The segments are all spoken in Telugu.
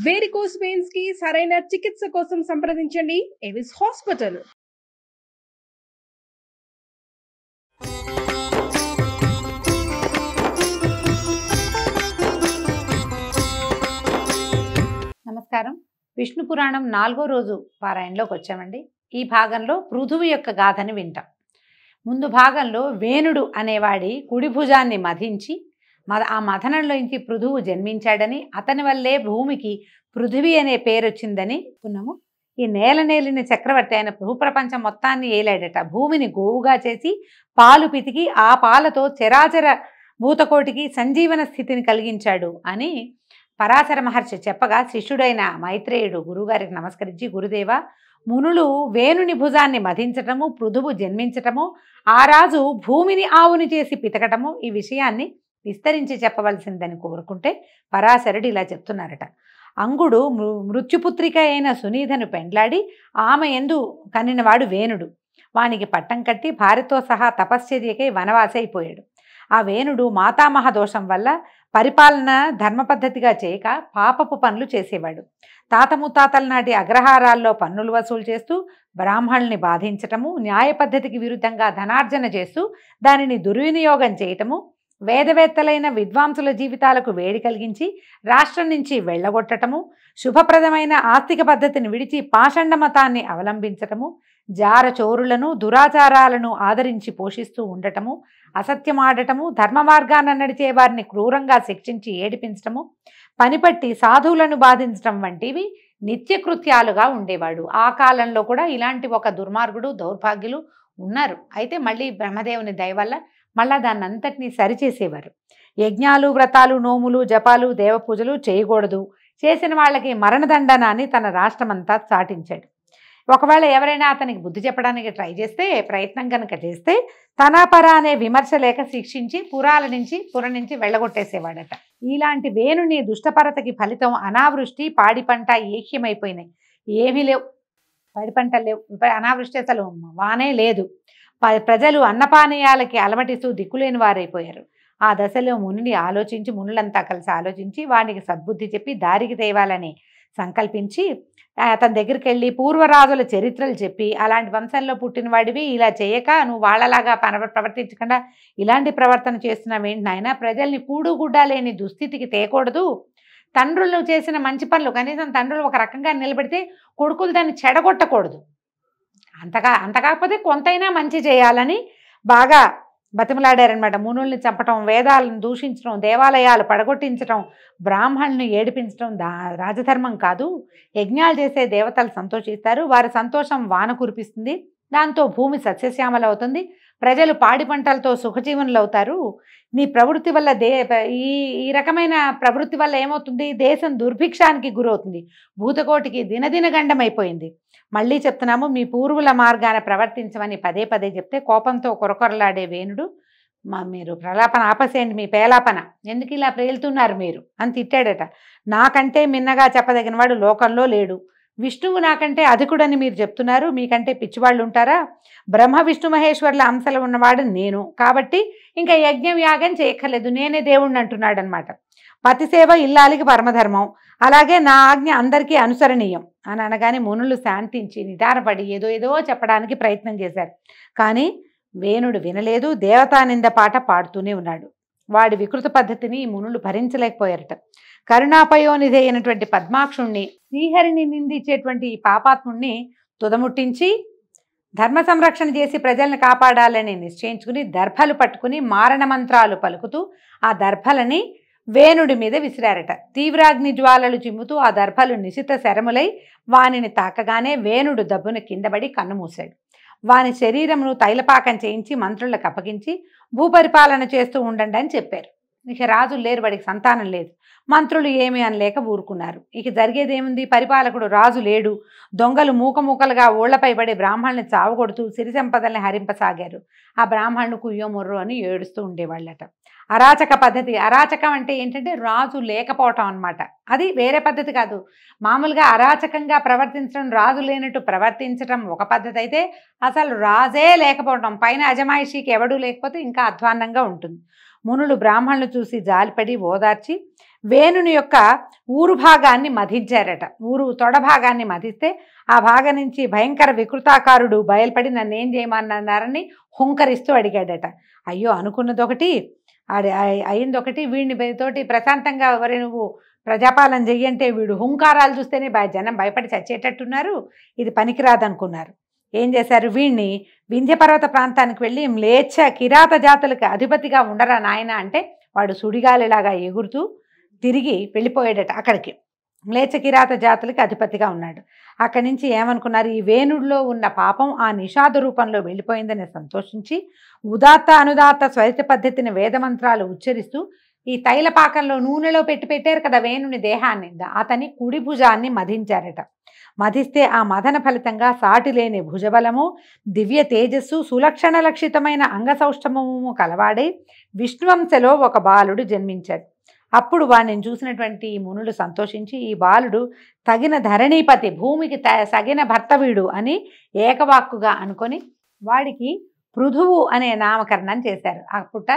వేరికోస్ వెయిన్స్ కి సరైన చికిత్స కోసం సంప్రదించండి ఎవిస్ హాస్పిటల్. నమస్కారం. విష్ణు పురాణం 4వ రోజు పారాయణలోకి వచ్చామండి. ఈ భాగంలో పృథువు యొక్క గాథని వింటాం. ముందు భాగంలో వేణుడు అనేవాడి కుడి భుజాన్ని మధించి ఆ మథనంలోంచి పృథువు జన్మించాడని, అతని వల్లే భూమికి పృథివీ అనే పేరు వచ్చిందని అనుకున్నాము. ఈ నేలిన చక్రవర్తి ఆయన భూప్రపంచం మొత్తాన్ని ఏలాడట. భూమిని గోవుగా చేసి పాలు పితికి ఆ పాలతో చరాచర భూతకోటికి సంజీవన స్థితిని కలిగించాడు అని పరాశర మహర్షి చెప్పగా, శిష్యుడైన మైత్రేయుడు గురువుగారికి నమస్కరించి, గురుదేవ, మునులు వేణుని భుజాన్ని మధించటము, పృథువు జన్మించటము, ఆ రాజు భూమిని ఆవుని చేసి పితకటము, ఈ విషయాన్ని విస్తరించి చెప్పవలసిందని కోరుకుంటే పరాశరుడు ఇలా చెప్తున్నారట. అంగుడు మృత్యుపుత్రిక అయిన సునీధను పెండ్లాడి ఆమె యందు కనినవాడు వేణుడు. వానికి పట్టం కట్టి భార్యతో సహా తపశ్చర్యకై వనవాసి అయిపోయాడు. ఆ వేణుడు మాతామహ దోషం వల్ల పరిపాలన ధర్మపద్ధతిగా చేయక పాపపు పనులు చేసేవాడు. తాత ముత్తాతల నాటి అగ్రహారాల్లో పన్నులు వసూలు చేస్తూ బ్రాహ్మణుల్ని బాధించటము, న్యాయ పద్ధతికి విరుద్ధంగా ధనార్జన చేస్తూ దానిని దుర్వినియోగం చేయటము, వేదవేత్తలైన విద్వాంసుల జీవితాలకు వేడి కలిగించి రాష్ట్రం నుంచి వెళ్ళగొట్టటము, శుభప్రదమైన ఆస్తిక పద్ధతిని విడిచి పాషండ మతాన్ని అవలంబించటము, జారచోరులను దురాచారాలను ఆదరించి పోషిస్తూ ఉండటము, అసత్యమాడటము, ధర్మ మార్గాన నడిచే వారిని క్రూరంగా శిక్షించి ఏడిపించటము, పనిపట్టి సాధువులను బాధించటం వంటివి నిత్యకృత్యాలుగా ఉండేవాడు. ఆ కాలంలో కూడా ఇలాంటి ఒక దుర్మార్గుడు దౌర్భాగ్యులు ఉన్నారు. అయితే మళ్ళీ బ్రహ్మదేవుని దయ వల్ల మళ్ళా దాన్ని అంతటినీ సరిచేసేవారు. యజ్ఞాలు, వ్రతాలు, నోములు, జపాలు, దేవపూజలు చేయకూడదు, చేసిన వాళ్ళకి మరణదండనాన్ని తన రాష్ట్రమంతా చాటించాడు. ఒకవేళ ఎవరైనా అతనికి బుద్ధి చెప్పడానికి ట్రై చేస్తే, ప్రయత్నం కనుక చేస్తే తనాపర అనే విమర్శ లేక శిక్షించి పుర నుంచి వెళ్ళగొట్టేసేవాడట. ఇలాంటి వేణుని దుష్టపరతకి ఫలితం అనావృష్టి, పాడి పంట ఏక్యమైపోయినాయి. ఏమీ లేవు, పాడి పంటలు లేవు, అనావృష్టి, అసలు వానే లేదు. ప్రజలు అన్నపానీయాలకి అలమటిస్తూ దిక్కులేని వారైపోయారు. ఆ దశలో మునులంతా కలిసి ఆలోచించి వానికి సద్బుద్ధి చెప్పి దారికి తేవాలని సంకల్పించి అతని దగ్గరికి వెళ్ళి పూర్వరాజుల చరిత్రలు చెప్పి, అలాంటి వంశంలో పుట్టినవాడివి ఇలా చేయక నువ్వు వాళ్ళలాగా ప్రవర్తించకుండా ఇలాంటి ప్రవర్తన చేస్తున్నావేంటి నాయన, ప్రజల్ని కూడుగుడ్డ లేని దుస్థితికి తేకూడదు, తండ్రులు చేసిన మంచి పనులు కనీసం తండ్రులు ఒక రకంగా నిలబెడితే కొడుకులు దాన్ని చెడగొట్టకూడదు, అంత కాకపోతే కొంతైనా మంచి చేయాలని బాగా బతిమలాడారనమాట. మునుల్ని చంపటం, వేదాలను దూషించడం, దేవాలయాలు పడగొట్టించడం, బ్రాహ్మణులను ఏడిపించడం రాజధర్మం కాదు. యజ్ఞాలు చేసే దేవతలు సంతోషిస్తారు, వారి సంతోషం వాన కురిపిస్తుంది, దాంతో భూమి సస్యశ్యామలవుతుంది, ప్రజలు పాడి పంటలతో సుఖజీవనులు అవుతారు. నీ ప్రవృత్తి వల్ల ఈ రకమైన ప్రవృత్తి వల్ల ఏమవుతుంది, దేశం దుర్భిక్షానికి గురవుతుంది, భూతకోటికి దినదిన గండమైపోయింది. మళ్ళీ చెప్తున్నాము, మీ పూర్వుల మార్గాన ప్రవర్తించమని పదే పదే చెప్తే కోపంతో కొరకొరలాడే వేణుడు, మీరు ప్రలాపన ఆపసేయండి, మీ పేలాపన ఎందుకు ఇలా ప్రేలుతున్నారు మీరు అని తిట్టాడట. నాకంటే మిన్నగా చెప్పదగిన వాడు లోకంలో లేడు, విష్ణువు నాకంటే అధికుడని మీరు చెప్తున్నారు, మీకంటే పిచ్చివాళ్ళు ఉంటారా, బ్రహ్మ విష్ణు మహేశ్వర్ల అంశలు ఉన్నవాడు నేను, కాబట్టి ఇంకా యజ్ఞం యాగం చేయక్కర్లేదు, నేనే దేవుణ్ణి అంటున్నాడు అనమాట. పతిసేవ ఇల్లాలికి పరమధర్మం, అలాగే నా ఆజ్ఞ అందరికీ అనుసరణీయం అని అనగానే మునులు శాంతించి నిదానపడి ఏదో చెప్పడానికి ప్రయత్నం చేశారు. కానీ వేణుడు వినలేదు, దేవతానింద పాట పాడుతూనే ఉన్నాడు. వాడి వికృత పద్ధతిని మునులు భరించలేకపోయారట. కరుణాపయోనిధి అయినటువంటి పద్మాక్షుణ్ణి, శ్రీహరిని నిందించేటువంటి ఈ పాపాత్ముణ్ణి తుదముట్టించి ధర్మ సంరక్షణ చేసి ప్రజల్ని కాపాడాలని నిశ్చయించుకుని దర్భలు పట్టుకుని మారణ మంత్రాలు పలుకుతూ ఆ దర్భలని వేణుడి మీద విసిరారట. తీవ్రాగ్ని జ్వాలలు చిమ్ముతూ ఆ దర్భలు నిశిత శరములై వానిని తాకగానే వేణుడు దబ్బున కిందపడి కన్నుమూశాడు. వాని శరీరమును తైలపాకం చేయించి మంత్రులకు అప్పగించి భూపరిపాలన చేస్తూ ఉండండి అని చెప్పారు. ఇక రాజులు లేరు, వాడికి సంతానం లేదు, మంత్రులు ఏమీ అనలేక ఊరుకున్నారు. ఇక జరిగేదేముంది, పరిపాలకుడు రాజు లేడు, దొంగలు మూకముక్కలుగా ఊళ్లపై పడి బ్రాహ్మణుల్ని చావగొడుతూ సిరి సంపదల్ని హరింపసాగారు. ఆ బ్రాహ్మణులు కుయ్యో ముర్రో అని ఏడుస్తూ ఉండేవాళ్ళట. అరాచక పద్ధతి, అరాచకం అంటే ఏంటంటే రాజు లేకపోవటం అనమాట, అది వేరే పద్ధతి కాదు. మామూలుగా అరాచకంగా ప్రవర్తించడం, రాజు లేనట్టు ప్రవర్తించడం ఒక పద్ధతి అయితే, అసలు రాజే లేకపోవటం, పైన అజమాయిషీకి ఎవడూ లేకపోతే ఇంకా అధ్వాన్నంగా ఉంటుంది. మునులు బ్రాహ్మణులు చూసి జాలిపడి ఓదార్చి వేణుని యొక్క ఊరు భాగాన్ని మధించారట. ఊరు తొడ భాగాన్ని మధిస్తే ఆ భాగం నుంచి భయంకర వికృతాకారుడు బయలుపడి నన్ను ఏం చేయమన్నారని హుంకరిస్తూ అడిగాడట. అయ్యో, అనుకున్నది ఒకటి, అయింది ఒకటి, వీడిని తోటి ప్రశాంతంగా ఎవరి నువ్వు ప్రజాపాలన చెయ్యంటే వీడు హుంకారాలు చూస్తేనే జనం భయపడి చచ్చేటట్టున్నారు, ఇది పనికిరాదనుకున్నారు. ఏం చేశారు, వీడిని వింధ్యపర్వత ప్రాంతానికి వెళ్ళి మ్లేచ్ఛ కిరాత జాతులకు అధిపతిగా ఉండరా నాయన అంటే వాడు సుడిగాలిలాగా ఎగురుతూ తిరిగి వెళ్ళిపోయాడట అక్కడికి. మ్లేచ్ఛ కిరాత జాతులకి అధిపతిగా ఉన్నాడు. అక్కడి నుంచి ఏమనుకున్నారు, ఈ వేణుడిలో ఉన్న పాపం ఆ నిషాద రూపంలో వెళ్ళిపోయిందని సంతోషించి ఉదాత్త అనుదాత్త స్వైత పద్ధతిని వేదమంత్రాలు ఉచ్చరిస్తూ ఈ తైలపాకంలో నూనెలో పెట్టారు కదా వేణుని దేహాన్ని, అతని కుడి భుజాన్ని మధించారట. మధిస్తే ఆ మదన ఫలితంగా సాటి లేని భుజబలము, దివ్య తేజస్సు, సులక్షణ లక్షితమైన అంగసౌష్ఠమము కలవాడై విష్ణువంశలో ఒక బాలుడు జన్మించాడు. అప్పుడు వాడిని చూసినటువంటి మునులు సంతోషించి ఈ బాలుడు తగిన ధరణీపతి, భూమికి తగిన భర్త వీడు అని ఏకవాక్కుగా అనుకొని వాడికి పృథువు అనే నామకరణం చేశారు. అప్పుట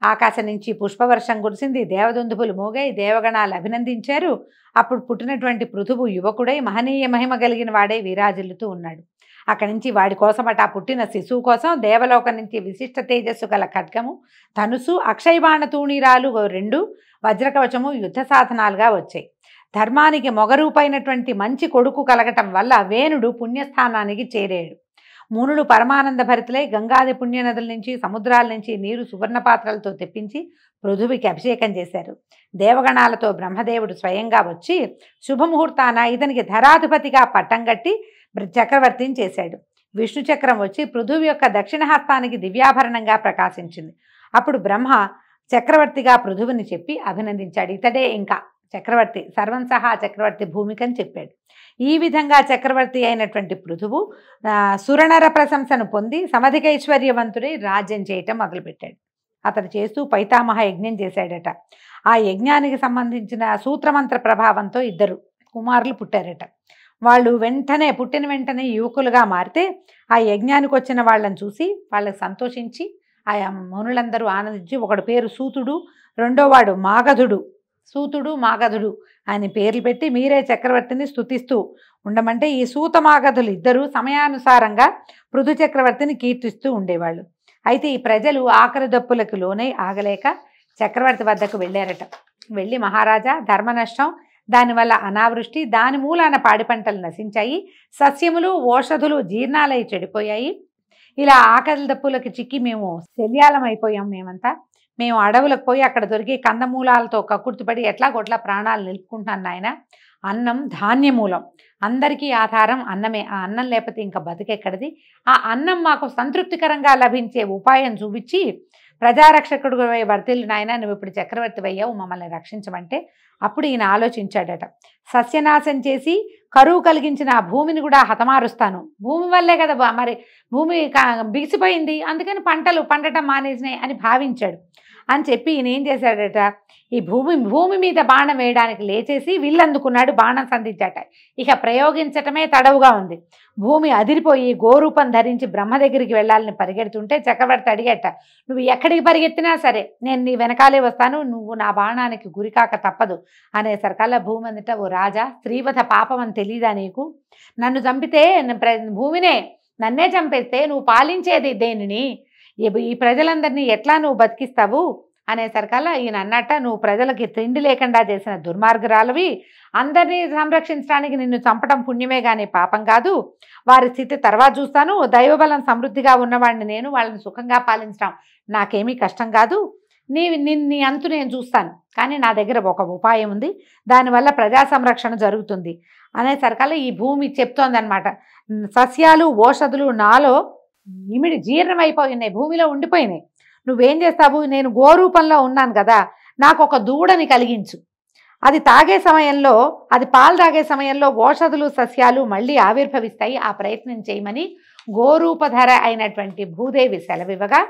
ఆకాశం నుంచి పుష్పవర్షం కురిసింది, దేవదుందుపులు మోగాయి, దేవగణాలు అభినందించారు. అప్పుడు పుట్టినటువంటి పృథువు యువకుడై మహనీయ మహిమ కలిగిన వాడై విరాజిల్లుతూ ఉన్నాడు. అక్కడి నుంచి వాడి కోసమట ఆ పుట్టిన శిశువు కోసం దేవలోకం నుంచి విశిష్ట తేజస్సు గల ఖడ్గము, ధనుసు, అక్షయబాణ తూణీరాలు 2, వజ్రకవచము యుద్ధ సాధనాలుగా వచ్చాయి. ధర్మానికి మొగరూపైనటువంటి మంచి కొడుకు కలగటం వల్ల వేణుడు పుణ్యస్థానానికి చేరాడు. మునులు పరమానంద భరితులై గంగాది పుణ్యనదుల నుంచి సముద్రాల నుంచి నీరు సువర్ణ పాత్రలతో తెప్పించి పృథువికి అభిషేకం చేశారు. దేవగణాలతో బ్రహ్మదేవుడు స్వయంగా వచ్చి శుభముహూర్తాన ఇతనికి ధరాధిపతిగా పట్టం కట్టి చక్రవర్తిని చేశాడు. విష్ణు చక్రం వచ్చి పృథువి యొక్క దక్షిణ హస్తానికి దివ్యాభరణంగా ప్రకాశించింది. అప్పుడు బ్రహ్మ చక్రవర్తిగా పృథువిని చెప్పి అభినందించాడు. ఇతడే ఇంకా చక్రవర్తి, సర్వం సహా చక్రవర్తి భూమికని చెప్పాడు. ఈ విధంగా చక్రవర్తి అయినటువంటి పృథువు సురనర ప్రశంసను పొంది సమధికైశ్వర్యవంతుడై రాజ్యం చేయటం మొదలుపెట్టాడు. అతడు చేస్తూ పైతామహ యజ్ఞం చేశాడట. ఆ యజ్ఞానికి సంబంధించిన సూత్రమంత్ర ప్రభావంతో 2 కుమారులు పుట్టారట. వాళ్ళు పుట్టిన వెంటనే యువకులుగా మారితే ఆ యజ్ఞానికి వచ్చిన వాళ్ళని చూసి వాళ్ళకి సంతోషించి ఆ మునులందరూ ఆనందించి, ఒకడు పేరు సూతుడు, రెండోవాడు మాగధుడు, సూతుడు మాగధుడు అని పేర్లు పెట్టి మీరే చక్రవర్తిని స్తుతిస్తూ ఉండమంటే ఈ సూత మాగధులు 2 సమయానుసారంగా పృథు చక్రవర్తిని కీర్తిస్తూ ఉండేవాళ్ళు. అయితే ఈ ప్రజలు ఆఖరి దప్పులకు లోనై ఆగలేక చక్రవర్తి వద్దకు వెళ్ళారట. వెళ్ళి మహారాజా, ధర్మ నష్టం, దానివల్ల అనావృష్టి, దాని మూలాన పాడి పంటలు నశించాయి, సస్యములు ఓషధులు జీర్ణాలై చెడిపోయాయి, ఇలా ఆకలి దప్పులకు చిక్కి మేము శల్యాలమైపోయాం, మేము అడవులకు పోయి అక్కడ దొరికి కందమూలాలతో కక్కుర్తిపడి ఎట్లాగొట్లా ప్రాణాలు నిలుపుకుంటున్నాను నాయన. అన్నం ధాన్యమూలం, అందరికీ ఆధారం అన్నమే. ఆ అన్నం లేకపోతే ఇంకా బతికెక్కడిది? ఆ అన్నం మాకు సంతృప్తికరంగా లభించే ఉపాయం చూపించి ప్రజారక్షకుడు వర్తిల్లు నాయన, నువ్వు ఇప్పుడు చక్రవర్తి అయ్యావు, మమ్మల్ని రక్షించమంటే అప్పుడు ఈయన ఆలోచించాడట. సస్యనాశం చేసి కరువు కలిగించిన ఆ భూమిని కూడా హతమారుస్తాను, భూమి వల్లే కదా మరి భూమి బిగిసిపోయింది, అందుకని పంటలు పండటం మానేసినాయి అని భావించాడు. అని చెప్పి ఈయన ఏం చేశాడట, ఈ భూమి మీద బాణం వేయడానికి లేచేసి విల్లందుకున్నాడు, బాణం సంధించాట. ఇక ప్రయోగించటమే తడవుగా ఉంది. భూమి అదిరిపోయి గోరూపం ధరించి బ్రహ్మ దగ్గరికి వెళ్ళాలని పరిగెడుతుంటే చక్రవర్తి అడిగట, నువ్వు ఎక్కడికి పరిగెత్తినా సరే నేను నీ వెనకాలే వస్తాను, నువ్వు నా బాణానికి గురికాక తప్పదు అనేసరికల్లా భూమి అందుట, ఓ రాజా, స్త్రీవధ పాపం అని తెలీదా నీకు? నన్ను చంపితే నన్నే చంపేస్తే నువ్వు పాలించేది దేనిని? ఈ ప్రజలందరినీ ఎట్లా నువ్వు బతికిస్తావు అనేసరికల్లా ఈయన అన్నట్ట, నువ్వు ప్రజలకి తిండి లేకుండా చేసిన దుర్మార్గురాలవి, అందరినీ సంరక్షించడానికి నిన్ను చంపడం పుణ్యమే కానీ పాపం కాదు, వారి స్థితి తర్వాత చూస్తాను, దైవబలం సమృద్ధిగా ఉన్నవాడిని నేను, వాళ్ళని సుఖంగా పాలించడం నాకేమీ కష్టం కాదు, నీ అంతు నేను చూస్తాను, కానీ నా దగ్గర ఒక ఉపాయం ఉంది, దానివల్ల ప్రజా సంరక్షణ జరుగుతుంది అనేసరికల్లా ఈ భూమి చెప్తోందనమాట, సస్యాలు ఓషధులు నాలో ఇమిడి జీర్ణమైపోయినాయి, భూమిలో ఉండిపోయినాయి, నువ్వేం చేస్తావు, నేను గోరూపంలో ఉన్నాను కదా, నాకు ఒక దూడని కలిగించు, అది పాలు తాగే సమయంలో ఓషధులు సస్యాలు మళ్ళీ ఆవిర్భవిస్తాయి, ఆ ప్రయత్నం చేయమని గోరూపధర అయినటువంటి భూదేవి సెలవివ్వగా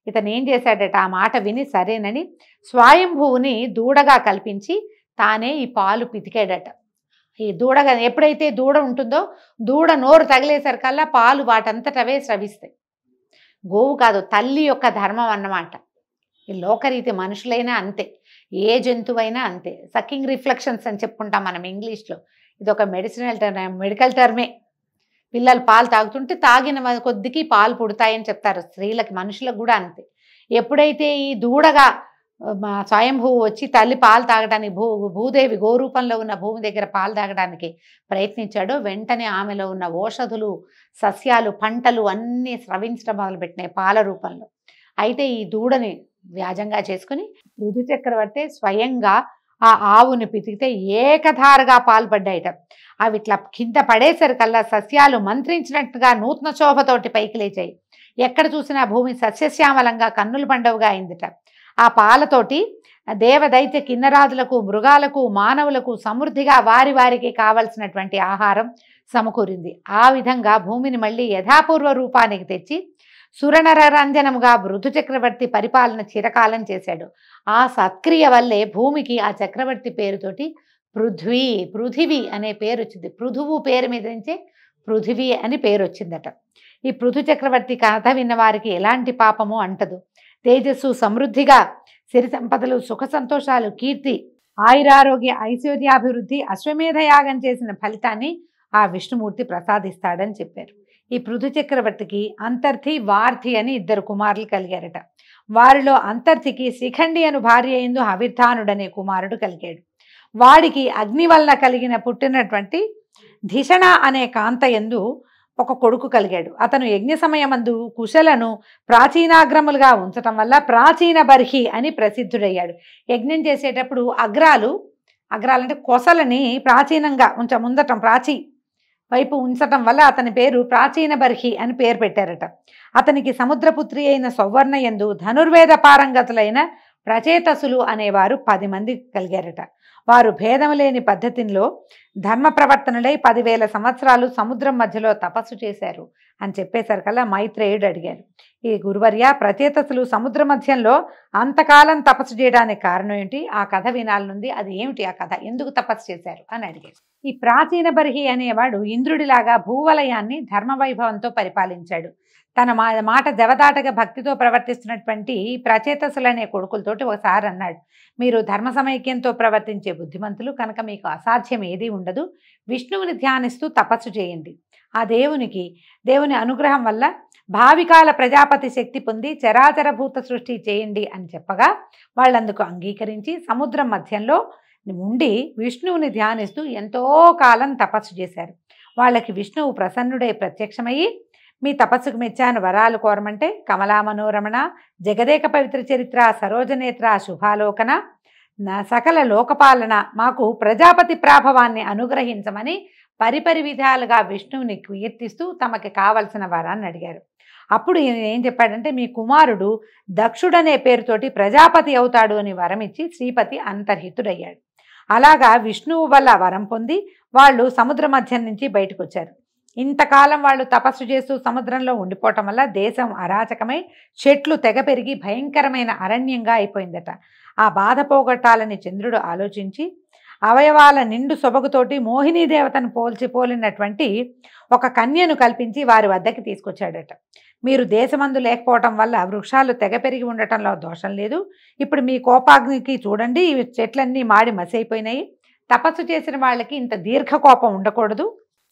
ఇతను ఏం చేశాడట, ఆ మాట విని సరేనని స్వయంభువుని దూడగా కల్పించి తానే ఈ పాలు పితికాడట. ఈ దూడగా ఎప్పుడైతే దూడ ఉంటుందో దూడ నోరు తగిలేసరికల్లా పాలు వాటంతటవే స్రవిస్తాయి. గోవు కాదు, తల్లి యొక్క ధర్మం అన్నమాట. ఈ లోకరీతి మనుషులైనా అంతే. ఏ జంతువైనా అంతే. సక్కింగ్ రిఫ్లెక్షన్స్ అని చెప్పుకుంటాం మనం ఇంగ్లీష్లో. ఇది ఒక మెడికల్ టర్మే. పిల్లలు పాలు తాగుతుంటే తాగిన కొద్దికి పాలు పుడతాయని చెప్తారు. స్త్రీలకి, మనుషులకు కూడా అంతే. ఎప్పుడైతే ఈ దూడగా స్వయంభువు వచ్చి తల్లి పాలు తాగడానికి భూదేవి గోరూపంలో ఉన్న భూమి దగ్గర పాలు తాగడానికి ప్రయత్నించాడో వెంటనే ఆమెలో ఉన్న ఓషధులు, సస్యాలు, పంటలు అన్నీ స్రవించడం మొదలుపెట్టినాయి పాల రూపంలో. అయితే ఈ దూడని వ్యాజంగా చేసుకుని ఋతు చక్రవర్తి స్వయంగా ఆ ఆవుని పితికితే ఏకధారగా పాలు పడ్డాయిట. అవి ఇట్లా కింద పడేసరికల్లా సస్యాలు మంత్రించినట్టుగా నూతన శోభతోటి పైకి లేచాయి. ఎక్కడ చూసినా భూమి సస్యశ్యామలంగా కన్నుల పండువగా అయిందిట. ఆ పాలతోటి దేవదైత్య కిన్నరాజులకు, మృగాలకు, మానవులకు సమృద్ధిగా వారి వారికి కావలసినటువంటి ఆహారం సమకూరింది. ఆ విధంగా భూమిని మళ్ళీ యథాపూర్వ రూపానికి తెచ్చి సురనరరంజనముగా ఋతు చక్రవర్తి పరిపాలన చిరకాలం చేశాడు. ఆ సత్క్రియ వల్లే భూమికి ఆ చక్రవర్తి పేరుతోటి పృథివీ అనే పేరు వచ్చింది. పృథువు పేరు మీద నుంచే పృథివీ అని పేరు వచ్చిందట. ఈ పృథు చక్రవర్తి కథ విన్న వారికి ఎలాంటి పాపము అంటదు. తేజస్సు, సమృద్ధిగా సిరి సంపదలు, సుఖ సంతోషాలు, కీర్తి, ఆయురారోగ్య, ఐశ్వర్యాభివృద్ధి, అశ్వమేధ యాగం చేసిన ఫలితాన్ని ఆ విష్ణుమూర్తి ప్రసాదిస్తాడని చెప్పారు. ఈ పృథు చక్రవర్తికి అంతర్థి, వార్థి అని 2 కుమారులు కలిగారట. వారిలో అంతర్థికి శిఖండి అను భార్య యందు హవిర్ధానుడనే కుమారుడు కలిగాడు. వాడికి అగ్ని వలన పుట్టినటువంటి ధిషణ అనే కాంత యందు ఒక కొడుకు కలిగాడు. అతను యజ్ఞ సమయమందు కుశలను ప్రాచీనాగ్రములుగా ఉంచటం వల్ల ప్రాచీన బర్హి అని ప్రసిద్ధుడయ్యాడు. యజ్ఞం చేసేటప్పుడు అగ్రాలంటే కొసలని ప్రాచీనంగా ముందటం, వైపు ఉంచటం వల్ల అతని పేరు ప్రాచీన బర్హి అని పేరు పెట్టారట. అతనికి సముద్రపుత్రి అయిన సౌవర్ణయందు ధనుర్వేద పారంగతులైన ప్రచేతసులు అనేవారు 10 మంది కలిగారట. వారు భేదము లేని పద్ధతిలో ధర్మ ప్రవర్తనలై 10,000 సంవత్సరాలు సముద్రం మధ్యలో తపస్సు చేశారు అని చెప్పేసరికల్లా మైత్రేయుడు అడిగారు, ఈ గురువర్య, ప్రచేతసులు సముద్ర మధ్యంలో అంతకాలం తపస్సు చేయడానికి కారణం ఏంటి? ఆ కథ వినాలనుంది. అది ఏమిటి ఆ కథ? ఎందుకు తపస్సు చేశారు అని అడిగారు. ఈ ప్రాచీన బర్హి అనేవాడు ఇంద్రుడిలాగా భూవలయాన్ని ధర్మవైభవంతో పరిపాలించాడు. తన మాట జవదాటగా భక్తితో ప్రవర్తిస్తున్నటువంటి ప్రచేతసులనే కొడుకులతోటి ఒకసారి అన్నాడు, మీరు ధర్మ సమైక్యంతో ప్రవర్తించే బుద్ధిమంతులు కనుక మీకు అసాధ్యం ఏదీ ఉండదు. విష్ణువుని ధ్యానిస్తూ తపస్సు చేయండి. ఆ దేవుని అనుగ్రహం వల్ల భావికాల ప్రజాపతి శక్తి పొంది చరాచరభూత సృష్టి చేయండి అని చెప్పగా వాళ్ళందుకు అంగీకరించి సముద్రం మధ్యంలో ఉండి విష్ణువుని ధ్యానిస్తూ ఎంతో కాలం తపస్సు చేశారు. వాళ్ళకి విష్ణువు ప్రసన్నుడై ప్రత్యక్షమయ్యి, మీ తపస్సుకు మెచ్చాను, వరాలు కోరమంటే కమలా మనోరమణ, జగదేక పవిత్ర చరిత్ర, సరోజనేత్ర, శుభాలోకన, సకల లోకపాలన, మాకు ప్రజాపతి ప్రాభవాన్ని అనుగ్రహించమని పరిపరి విధాలుగా విష్ణువుని కీర్తిస్తూ తమకి కావలసిన వరాన్ని అడిగారు. అప్పుడు ఈయన ఏం చెప్పాడంటే, మీ కుమారుడు దక్షుడనే పేరుతోటి ప్రజాపతి అవుతాడు అని వరమిచ్చి శ్రీపతి అంతర్హితుడయ్యాడు. అలాగా విష్ణువు వల్ల వరం పొంది వాళ్ళు సముద్ర మధ్యం నుంచి బయటకు వచ్చారు. ఇంతకాలం వాళ్ళు తపస్సు చేస్తూ సముద్రంలో ఉండిపోవటం వల్ల దేశం అరాచకమై చెట్లు తెగ పెరిగి భయంకరమైన అరణ్యంగా అయిపోయిందట. ఆ బాధ పోగొట్టాలని చంద్రుడు ఆలోచించి అవయవాల నిండు సొబగుతోటి మోహినీ దేవతను పోలినటువంటి ఒక కన్యను కల్పించి వారి వద్దకి తీసుకొచ్చాడట. మీరు దేశమందు లేకపోవటం వల్ల వృక్షాలు తెగ పెరిగి ఉండటంలో దోషం లేదు. ఇప్పుడు మీ కోపాగ్నికి చూడండి, ఈ చెట్లన్నీ మాడి మసైపోయినాయి. తపస్సు చేసిన వాళ్ళకి ఇంత దీర్ఘ కోపం ఉండకూడదు.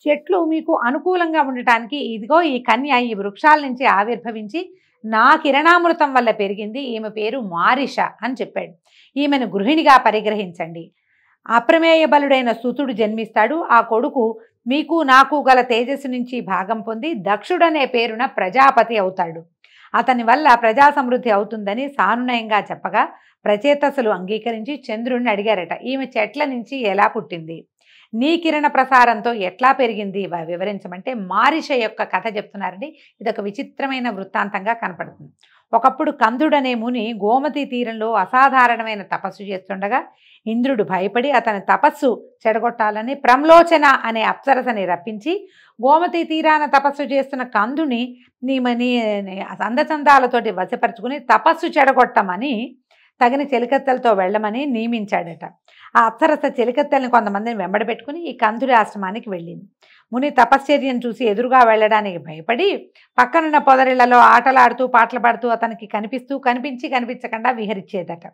చెట్లు మీకు అనుకూలంగా ఉండటానికి ఇదిగో ఈ కన్య ఈ వృక్షాల నుంచి ఆవిర్భవించి నా కిరణామృతం వల్ల పెరిగింది. ఈమె పేరు మారిష అని చెప్పాడు. ఈమెను గృహిణిగా పరిగ్రహించండి. అప్రమేయ బలుడైన సుతుడు జన్మిస్తాడు. ఆ కొడుకు మీకు నాకు గల తేజస్సు నుంచి భాగం పొంది దక్షుడనే పేరున ప్రజాపతి అవుతాడు. అతని వల్ల ప్రజా సమృద్ధి అవుతుందని సానునయంగా చెప్పగా ప్రచేతసులు అంగీకరించి చంద్రుడిని అడిగారట, ఈమె చెట్ల నుంచి ఎలా పుట్టింది, నీ కిరణ ప్రసారంతో ఎట్లా పెరిగింది వివరించమంటే మారిష యొక్క కథ చెప్తున్నారండి. ఇదొక విచిత్రమైన వృత్తాంతంగా కనపడుతుంది. ఒకప్పుడు కందుడనే ముని గోమతి తీరంలో అసాధారణమైన తపస్సు చేస్తుండగా ఇంద్రుడు భయపడి అతని తపస్సు చెడగొట్టాలని ప్రమ్లోచన అనే అప్సరసని రప్పించి గోమతి తీరాన తపస్సు చేస్తున్న కందుని నీ అందచందాలతోటి వశపరుచుకుని తపస్సు చెడగొట్టమని తగిన చెలికత్తలతో వెళ్ళమని నియమించాడట. ఆ అప్సరస చెలికత్తెల్ని కొంతమందిని వెంబడబెట్టుకుని ఈ కందుడి ఆశ్రమానికి వెళ్ళింది. ముని తపశ్చర్యను చూసి ఎదురుగా వెళ్ళడానికి భయపడి పక్కనున్న పొదరిళ్లలో ఆటలాడుతూ పాటలు పాడుతూ అతనికి కనిపించకుండా విహరించేదట.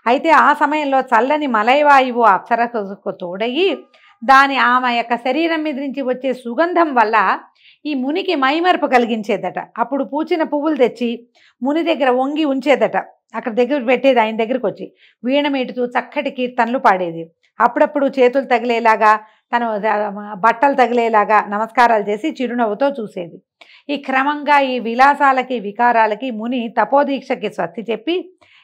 అయితే ఆ సమయంలో చల్లని మలయవాయువు అప్సరసకు తోడయి ఆమె యొక్క శరీరం మీద నుంచి వచ్చే సుగంధం వల్ల ఈ మునికి మైమరపు కలిగించేదట. అప్పుడు పూచిన పువ్వులు తెచ్చి ముని దగ్గర వంగి ఉంచేదట. అక్కడ దగ్గర పెట్టేది, ఆయన దగ్గరికి వచ్చి వీణ మీటుతూ చక్కటి కీర్తనలు పాడేది. అప్పుడప్పుడు చేతులు తగిలేలాగా, తను బట్టలు తగిలేలాగా నమస్కారాలు చేసి చిరునవ్వుతో చూసేది. ఈ క్రమంగా ఈ విలాసాలకి వికారాలకి ముని తపోదీక్షకి స్వస్తి చెప్పి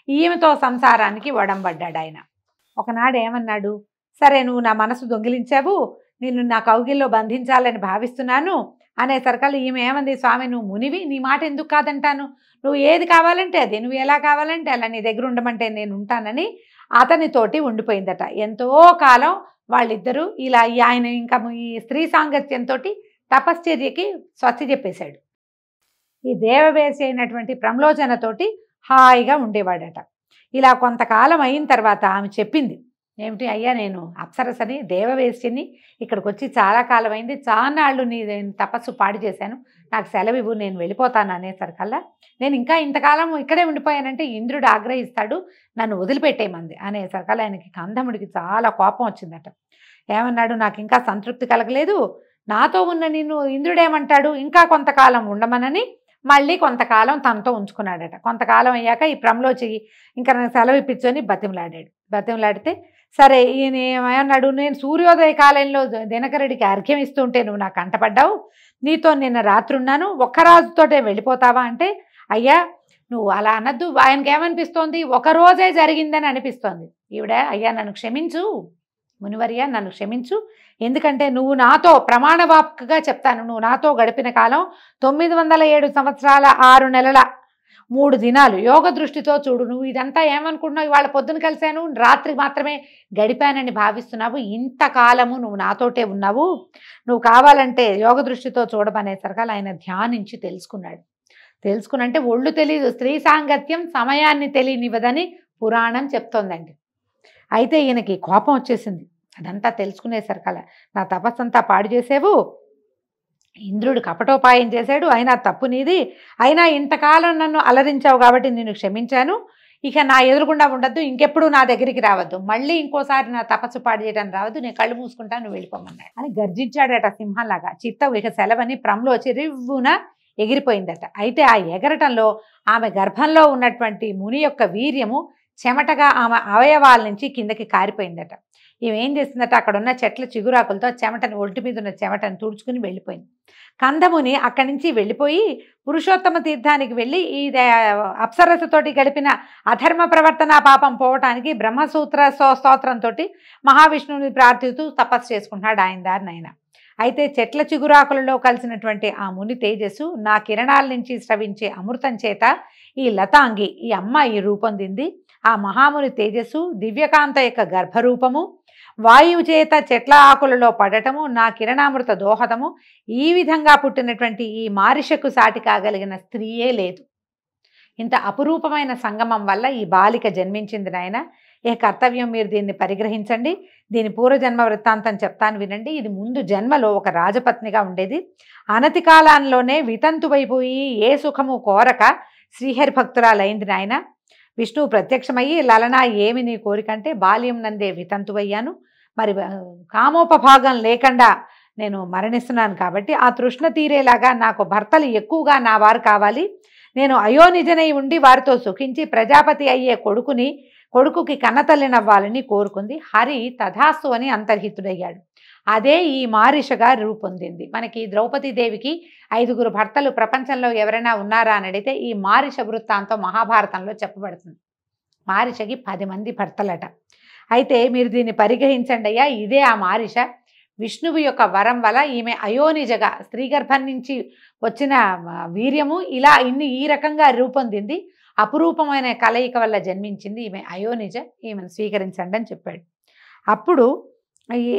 ఈమెతో సంసారానికి వడంబడ్డాడు. ఆయన ఒకనాడు ఏమన్నాడు, సరే నువ్వు నా మనసు దొంగిలించావు, నిన్ను నా కౌగిల్లో బంధించాలని భావిస్తున్నాను అనేసరికల్లా ఈమె ఏమంది, స్వామి నువ్వు మునివి, నీ మాట ఎందుకు కాదంటాను, నువ్వు ఏది కావాలంటే అది, నువ్వు ఎలా కావాలంటే అలా, నీ దగ్గర ఉండమంటే నేను ఉంటానని అతనితోటి ఉండిపోయిందట. ఎంతో కాలం వాళ్ళిద్దరూ ఇలా ఆయన ఇంకా ఈ స్త్రీ సాంగత్యంతో తపశ్చర్యకి స్వస్తి చెప్పేశాడు. ఈ దేవవేసి అయినటువంటి ప్రమ్లోచనతోటి హాయిగా ఉండేవాడట. ఇలా కొంతకాలం అయిన తర్వాత ఆమె చెప్పింది, ఏమిటి అయ్యా, నేను అప్సరసని దేవవేశ్యని, ఇక్కడికి వచ్చి చాలా కాలం అయింది, చాలాళ్ళు తపస్సు పాడు చేశాను, నాకు సెలవు ఇవ్వు, నేను వెళ్ళిపోతాను అనేసరికల్లా నేను ఇంకా ఇంతకాలం ఇక్కడే ఉండిపోయానంటే ఇంద్రుడు ఆగ్రహిస్తాడు, నన్ను వదిలిపెట్టేయమంది అనేసరికల్లా ఆయనకి కందముడికి చాలా కోపం వచ్చిందట. ఏమన్నాడు, నాకు ఇంకా సంతృప్తి కలగలేదు, నాతో ఉన్న నిన్ను ఇంద్రుడేమంటాడు, ఇంకా కొంతకాలం ఉండమనని మళ్ళీ కొంతకాలం తనతో ఉంచుకున్నాడట. కొంతకాలం అయ్యాక ఈ ప్రమ్లోచి ఇంకా నాకు సెలవు ఇప్పించని బతిమలాడితే సరే ఈయన ఏమన్నాడు, నేను సూర్యోదయ కాలంలో దినకరుడికి అర్ఘ్యం ఇస్తుంటే నువ్వు నాకు కంటపడ్డావు, నీతో నిన్న రాత్రి ఉన్నాను, ఒక్క రాజుతోటే వెళ్ళిపోతావా అంటే, అయ్యా నువ్వు అలా అనద్దు, ఆయనకి ఏమనిపిస్తోంది, ఒక రోజే జరిగిందని అనిపిస్తోంది. ఈవిడ, అయ్యా నన్ను క్షమించు మునివర్య, నన్ను క్షమించు, ఎందుకంటే నువ్వు నాతో ప్రమాణవాక్గా చెప్తాను, నువ్వు నాతో గడిపిన కాలం 907 సంవత్సరాల 6 నెలల 3 దినాలు యోగ దృష్టితో చూడు. నువ్వు ఇదంతా ఏమనుకుంటున్నావు, ఇవాళ పొద్దున కలిశాను, రాత్రి మాత్రమే గడిపానని భావిస్తున్నావు, ఇంతకాలము నువ్వు నాతోటే ఉన్నావు, నువ్వు కావాలంటే యోగ దృష్టితో చూడమనేసరికి ఆయన ధ్యానించి తెలుసుకున్నంటే ఒళ్ళు తెలియదు, స్త్రీ సాంగత్యం సమయాన్ని తెలియనివ్వదని పురాణం చెప్తోందండి. అయితే ఈయనకి కోపం వచ్చేసింది. అదంతా తెలుసుకునేసరికల్లా నా తపస్సంతా పాడు చేసేవు, ఇంద్రుడు కపటోపాయం చేశాడు, అయినా తప్పు నీది, అయినా ఇంతకాలం నన్ను అలరించావు కాబట్టి నేను క్షమించాను, ఇక నా ఎదురుగుండా ఉండద్దు, ఇంకెప్పుడు నా దగ్గరికి రావద్దు, మళ్ళీ ఇంకోసారి నా తపస్సు పాడు చేయడానికి రావద్దు, నేను కళ్ళు మూసుకుంటాను, నువ్వు వెళ్ళిపోమన్నాడు అని గర్జించాడట సింహంలాగా. చిత్తం ఇక సెలవని ప్రమ్లోచి రివ్వున ఎగిరిపోయిందట. అయితే ఆ ఎగరటంలో ఆమె గర్భంలో ఉన్నటువంటి ముని యొక్క వీర్యము చెమటగా ఆమె అవయవాల నుంచి కిందకి కారిపోయిందట. ఈమె ఏం చేసిందట, అక్కడ ఉన్న చెట్ల చిగురాకులతో చెమటని, ఒంటి మీద ఉన్న చెమటని తుడుచుకుని వెళ్ళిపోయింది. కందముని అక్కడి నుంచి వెళ్ళిపోయి పురుషోత్తమ తీర్థానికి వెళ్ళి ఈ అప్సరసతోటి గడిపిన అధర్మ ప్రవర్తన పాపం పోవటానికి బ్రహ్మసూత్ర స్తోత్రంతో మహావిష్ణువుని ప్రార్థిస్తూ తపస్సు చేసుకుంటున్నాడు ఆయన దారిని ఆయన. అయితే చెట్ల చిగురాకులలో కలిసినటువంటి ఆ ముని తేజస్సు నా కిరణాల నుంచి స్రవించే అమృతం చేత ఈ లతాంగి, ఈ అమ్మాయి రూపొందింది. ఆ మహాముని తేజస్సు దివ్యకాంత యొక్క గర్భరూపము, వాయువు చేత చెట్ల ఆకులలో పడటము, నా కిరణామృత దోహదము, ఈ విధంగా పుట్టినటువంటి ఈ మారిషకు సాటి కాగలిగిన స్త్రీయే లేదు. ఇంత అపురూపమైన సంగమం వల్ల ఈ బాలిక జన్మించింది నాయన. ఏ కర్తవ్యం మీరు దీన్ని పరిగ్రహించండి, దీని పూర్వజన్మ వృత్తాంతం చెప్తాను వినండి. ఇది ముందు జన్మలో ఒక రాజపత్నిగా ఉండేది. అనతి కాలంలోనే వితంతువైపోయి ఏ సుఖము కోరక శ్రీహరి భక్తురాలైంది నాయన. విష్ణువు ప్రత్యక్షమయ్యి, లలనా ఏమి నీ కోరికంటే, బాల్యం నందే వితంతువయ్యాను, మరి కామోపభాగం లేకుండా నేను మరణిస్తున్నాను కాబట్టి ఆ తృష్ణ తీరేలాగా నాకు భర్తలు ఎక్కువగా నా వారు కావాలి, నేను అయోనిజనై ఉండి వారితో సుఖించి ప్రజాపతి అయ్యే కొడుకుకి కన్నతల్లినవ్వాలని కోరుకుంది. హరి తథాస్తు అని అంతర్హితుడయ్యాడు. అదే ఈ మారిషగా రూపొందింది. మనకి ద్రౌపదీదేవికి 5గురు భర్తలు ప్రపంచంలో ఎవరైనా ఉన్నారా అని అడిగితే ఈ మారిష వృత్తాంతం మహాభారతంలో చెప్పబడుతుంది. మారిషకి 10 మంది భర్తలట. అయితే మీరు దీన్ని పరిగ్రహించండి అయ్యా, ఇదే ఆ మారిష. విష్ణువు యొక్క వరం వల్ల ఈమె అయోనిజగా, స్త్రీ గర్భం నుంచి వచ్చిన వీర్యము ఇలా ఈ రకంగా రూపొందింది. అపురూపమైన కలయిక వల్ల జన్మించింది ఈమె అయోనిజ, ఈమెను స్వీకరించండి అని చెప్పాడు. అప్పుడు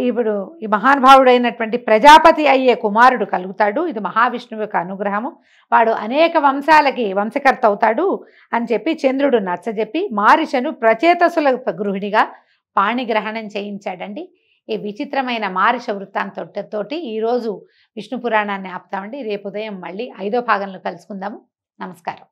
ఇప్పుడు ఈ మహానుభావుడైనటువంటి ప్రజాపతి అయ్యే కుమారుడు కలుగుతాడు. ఇది మహావిష్ణువు యొక్క అనుగ్రహము. వాడు అనేక వంశాలకి వంశకర్త అవుతాడు అని చెప్పి చంద్రుడు నచ్చజెప్పి మారిషను ప్రచేతసుల గృహిణిగా పాణిగ్రహణం చేయించాడండి. ఈ విచిత్రమైన మారిష వృత్తాంతోటి ఈరోజు విష్ణు పురాణాన్ని ఆపుతామండి. రేపు ఉదయం మళ్ళీ 5వ భాగంలో కలుసుకుందాము. నమస్కారం.